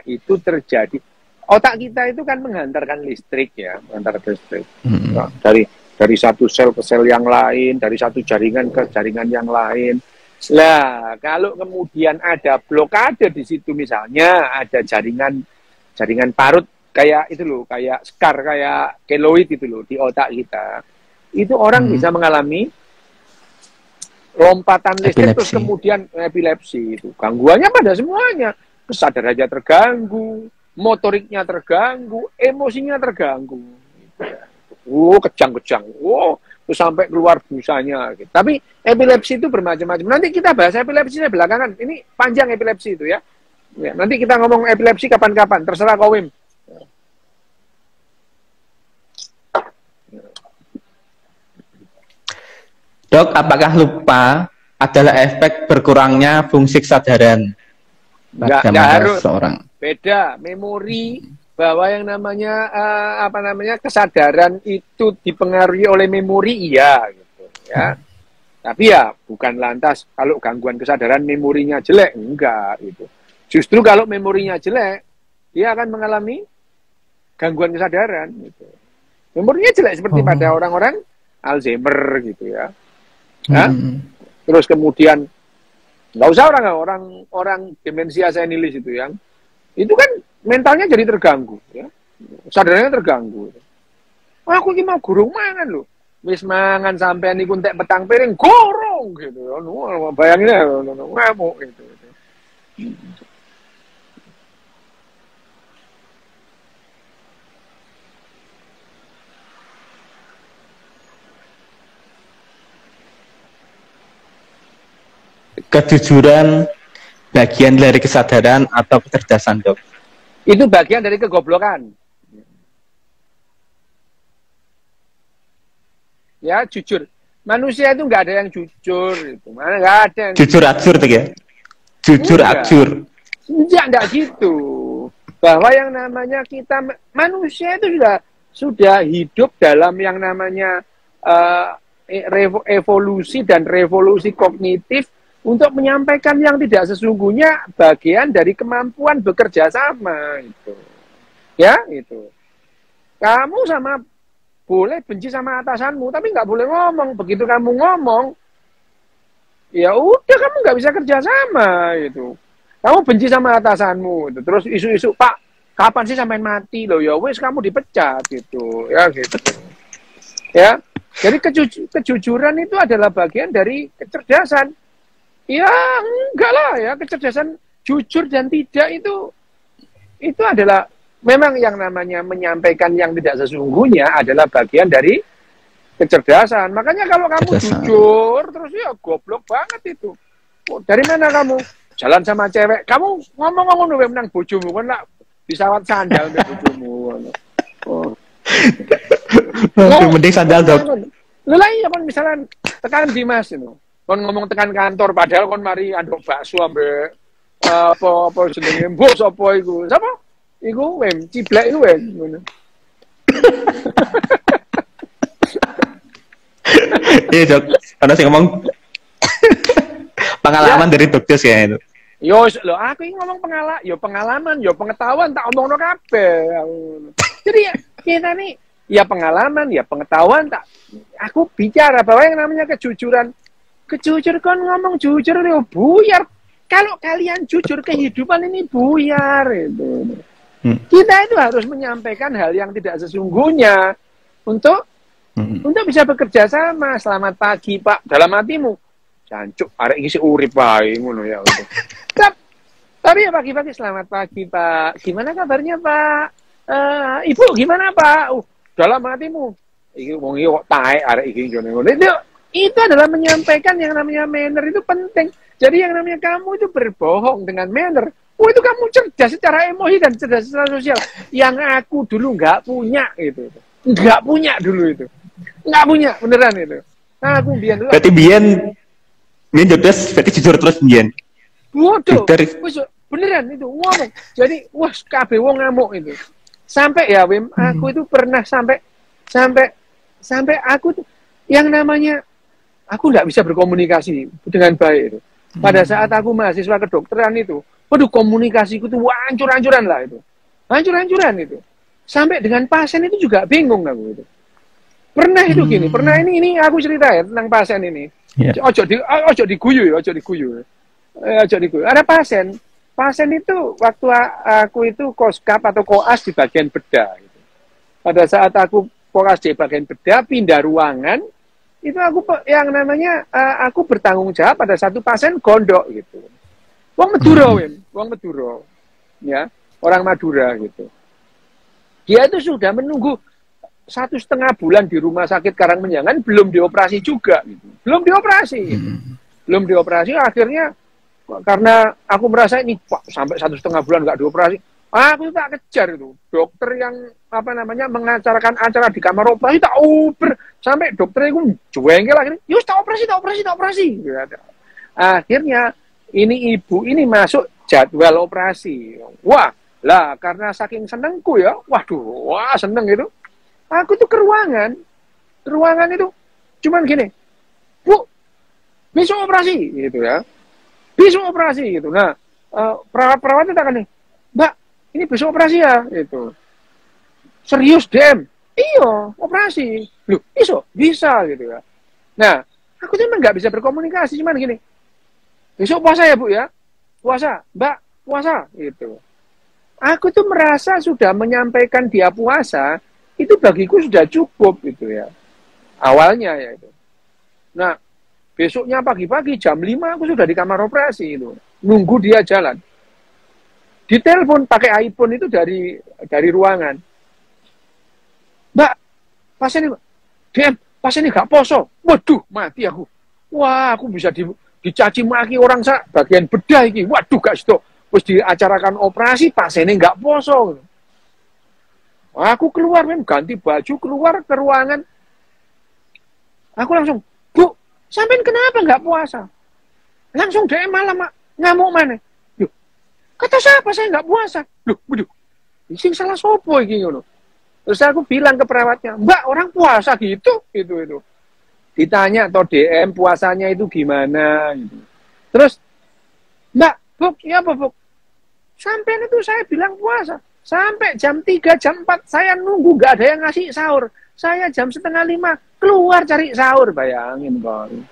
itu terjadi. Otak kita itu kan menghantarkan listrik ya, menghantarkan listrik. Nah, dari satu sel ke sel yang lain, dari satu jaringan ke jaringan yang lain. Nah, kalau kemudian ada blokade di situ misalnya ada jaringan parut kayak itu loh, kayak scar, kayak keloid itu loh di otak kita. Itu orang bisa mengalami lompatan listrik terus kemudian epilepsi itu. Gangguannya pada semuanya. Kesadarannya terganggu, motoriknya terganggu, emosinya terganggu. Kejang-kejang. Terus sampai keluar busanya. Gitu. Tapi epilepsi itu bermacam-macam. Nanti kita bahas epilepsinya belakangan. Ini panjang epilepsi itu ya. Nanti kita ngomong epilepsi kapan-kapan. Terserah Kowim. Dok, apakah lupa adalah efek berkurangnya fungsi kesadaran pada harus seorang? Beda, memori bahwa yang namanya kesadaran itu dipengaruhi oleh memori iya gitu ya. Tapi ya bukan lantas kalau gangguan kesadaran memorinya jelek, enggak gitu. Justru kalau memorinya jelek, dia akan mengalami gangguan kesadaran gitu. Memorinya jelek seperti pada orang-orang Alzheimer gitu ya. Terus kemudian Nggak usah orang demensia senilis itu yang itu kan mentalnya jadi terganggu, ya. Sadarnya terganggu. Wah, aku ini mau gurung mangan loh. Wis mangan sampai niku entek petang piring gorong gitu. Bayangin ya, ngamuk gitu. Kejujuran bagian dari kesadaran atau kecerdasan, Dok? Itu bagian dari kegoblokan. Ya, jujur. Manusia itu nggak ada yang jujur. Itu. Mana nggak ada yang jujur acur, tuh ya? Jujur acur. Enggak gitu. Bahwa yang namanya kita, manusia itu sudah hidup dalam yang namanya evolusi dan revolusi kognitif untuk menyampaikan yang tidak sesungguhnya bagian dari kemampuan bekerja sama itu. Ya, itu. Kamu boleh benci sama atasanmu, tapi nggak boleh ngomong. Begitu kamu ngomong, ya udah kamu nggak bisa kerja sama itu. Kamu benci sama atasanmu, itu. Terus isu-isu, Pak, kapan sih sampai mati loh? Ya wes kamu dipecat gitu, ya gitu. Ya, jadi kejujuran itu adalah bagian dari kecerdasan. Ya enggak lah ya, kecerdasan jujur dan tidak itu adalah memang yang namanya menyampaikan yang tidak sesungguhnya adalah bagian dari kecerdasan. Makanya kalau kamu jujur terus ya goblok banget itu. Oh, dari mana kamu jalan sama cewek? Kamu ngomong-ngomong udah menang bojomu kan lah disawat sandal ke bojomu. Oh. Mending sandal, Dok. Lah iya kan misalnya tekan Dimas itu. Kon ngomong tekan kantor padahal kon mari andok bakso ambek apa jenenge bos apa iku. Sapa? Iku wem ciblek iku wem ngono. Iya, Dok. Karena sih ngomong pengalaman dari Dokter ya itu. Yo lho aku ini ngomong pengalaman, yo pengetahuan tak omongno kabeh. Jadi ya kita nih ya pengalaman, ya pengetahuan tak aku bicara bahwa yang namanya kejujuran kan ngomong jujur ya buyar. Kalau kalian jujur kehidupan ini buyar itu. Kita itu harus menyampaikan hal yang tidak sesungguhnya untuk bisa bekerja sama. Selamat pagi Pak, dalam hatimu. Jancuk, arek iki urip wae ngono ya. Tapi ya pagi-pagi selamat pagi Pak. Gimana kabarnya Pak? Ibu gimana Pak? Dalam hatimu. Iki wong iki kok taek arek iki ngono. Itu adalah menyampaikan yang namanya manner itu penting. Jadi yang namanya kamu itu berbohong dengan manner. Oh itu kamu cerdas secara emosi dan cerdas secara sosial. Yang aku dulu nggak punya itu. Nggak punya dulu itu. Nggak punya, beneran itu. Nah, aku biar dulu. Berarti biyen jodoh, berarti jujur terus biyen. Waduh, beneran itu ngomong. Jadi, wah kabeh wong ngamuk itu. Sampai ya Wim, aku itu pernah sampai aku tuh yang namanya aku nggak bisa berkomunikasi dengan baik itu. Pada saat aku mahasiswa kedokteran itu, waduh komunikasiku tuh hancur-hancuran lah itu. Hancur-hancuran itu. Sampai dengan pasien itu juga bingung aku itu. Pernah itu gini, pernah ini aku cerita ya tentang pasien ini. Yeah. Ojo diguyu. Ada pasien itu waktu aku itu koskap atau koas di bagian bedah. Gitu. Pada saat aku koas di bagian bedah, pindah ruangan, itu aku yang namanya aku bertanggung jawab pada satu pasien gondok gitu. Wong Madura, ya, orang Madura gitu. Dia itu sudah menunggu 1,5 bulan di rumah sakit Karangmenjangan belum dioperasi juga gitu. Belum dioperasi akhirnya karena aku merasa ini Pak, sampai 1,5 bulan nggak dioperasi. Aku tak kejar itu. Dokter yang mengacarakan acara di kamar operasi tak uber sampai dokter itu jengkel akhirnya, "Yus tak operasi." Akhirnya ini ibu ini masuk jadwal operasi. Wah, lah karena saking senengku ya. Wah seneng itu. Aku tuh ke ruangan itu cuman gini, Bu, besok operasi gitu ya. Besok operasi gitu. Nah, perawat-perawatnya tak kan nih, Mbak, ini besok operasi ya gitu. Serius Dem? Iya, operasi. Loh, bisa gitu ya. Nah, aku tuh emang nggak bisa berkomunikasi, cuman gini, besok puasa ya Bu ya, puasa, Mbak, puasa, gitu. Aku tuh merasa sudah menyampaikan dia puasa, itu bagiku sudah cukup, gitu ya. Awalnya ya itu. Nah, besoknya pagi-pagi jam 5 aku sudah di kamar operasi itu. Nunggu dia jalan. Ditelepon pakai iPhone itu dari ruangan. Mbak, pasien ini, DM, pasien ini gak poso. Waduh, mati aku. Wah, aku bisa dicaci maki orang bagian bedah ini. Waduh, gak stok. Terus diacarakan operasi, pasiennya gak poso. Aku keluar, ganti baju, keluar ke ruangan. Aku langsung, Bu, sampean kenapa nggak puasa? Langsung DM malam, ngamuk mana? Loh, kata siapa saya nggak puasa? Loh, waduh, sing salah sopo iki ngono. Terus aku bilang ke perawatnya, Mbak, orang puasa gitu, itu. Ditanya atau DM puasanya itu gimana gitu. Terus, Mbak, Buk, ya apa Buk? Sampai itu saya bilang puasa. Sampai jam 3, jam 4 saya nunggu nggak ada yang ngasih sahur. Saya jam 4:30 keluar cari sahur, bayangin kon.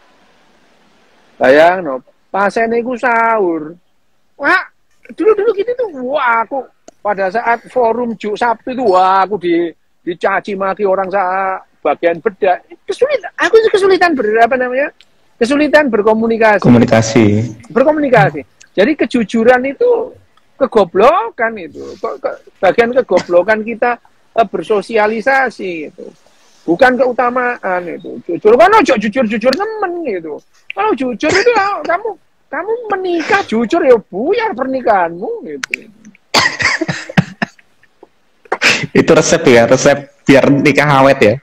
Bayang no, pasien itu sahur. Wah, dulu gitu tuh, wah aku pada saat forum Juk Sabtu itu, wah aku dicaci maki orang bagian bedah. Kesulitan kesulitan berkomunikasi. Jadi kejujuran itu kegoblokan itu. Bagian kegoblokan kita bersosialisasi gitu. Bukan keutamaan itu. Jujur kan jujur nemen gitu. Kalau jujur itu kamu menikah jujur ya buyar pernikahanmu gitu. Itu resep biar nikah awet ya.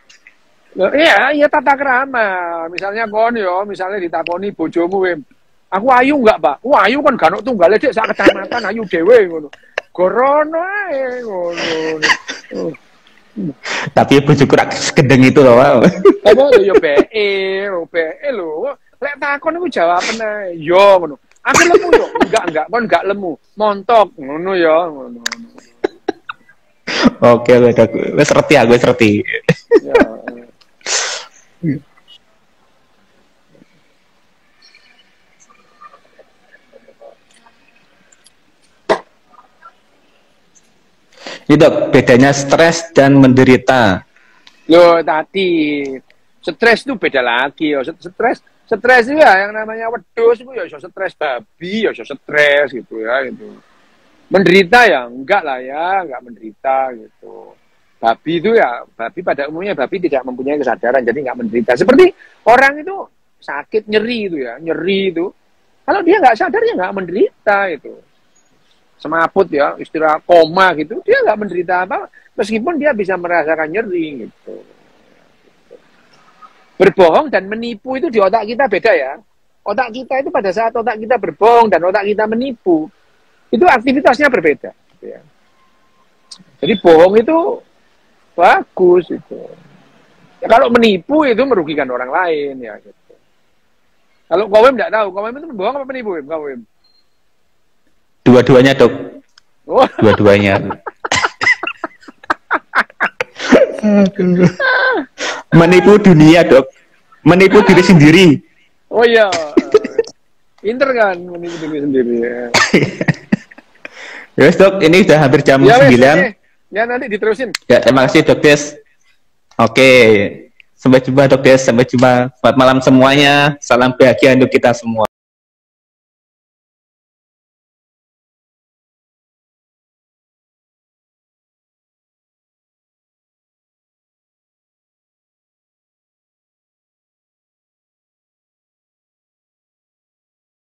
Iya tata krama. Misalnya misalnya ditakoni bojomu, aku ayu enggak, Pak? Wah, ayu kan gak ono tunggale Dik sak kecamatan ayu dhewe ngono. Gorono ae ngono. Tapi bojoku rak segendeng itu loh. Apa yo BE lho. Lek takon iku jawaben ae. Yo ngono. Aku lemu yo. Enggak, kon enggak lemu. Montok ngono ya, ngono. Oke, wis reti. Ya. Itu bedanya stres dan menderita. Loh tadi stres itu beda lagi ya. Stres itu ya yang namanya wedhus itu ya stres babi ya stres gitu ya gitu. Menderita ya enggak lah ya, enggak menderita gitu. Babi itu ya, babi pada umumnya babi tidak mempunyai kesadaran jadi enggak menderita. Seperti orang itu sakit nyeri itu. Kalau dia enggak sadar ya enggak menderita itu. Semaput ya, istilah koma gitu, dia nggak menderita apa, meskipun dia bisa merasakan nyeri gitu. Berbohong dan menipu itu di otak kita beda ya. Otak kita itu pada saat otak kita berbohong dan otak kita menipu, itu aktivitasnya berbeda. Gitu ya. Jadi bohong itu bagus itu. Ya, kalau menipu itu merugikan orang lain ya. Gitu. Kalau Kawem nggak tahu, Kawem itu bohong apa menipu? Kawem? Dua-duanya Dok. Dua-duanya. Menipu dunia Dok. Menipu diri sendiri. Oh iya. Pinter kan menipu diri sendiri. Yes Dok, ini udah hampir jam 9. Ya nanti diterusin. Ya terima kasih Dok Des. Oke. Sampai jumpa Dok Des. Sampai jumpa. Selamat malam semuanya. Salam bahagia untuk kita semua.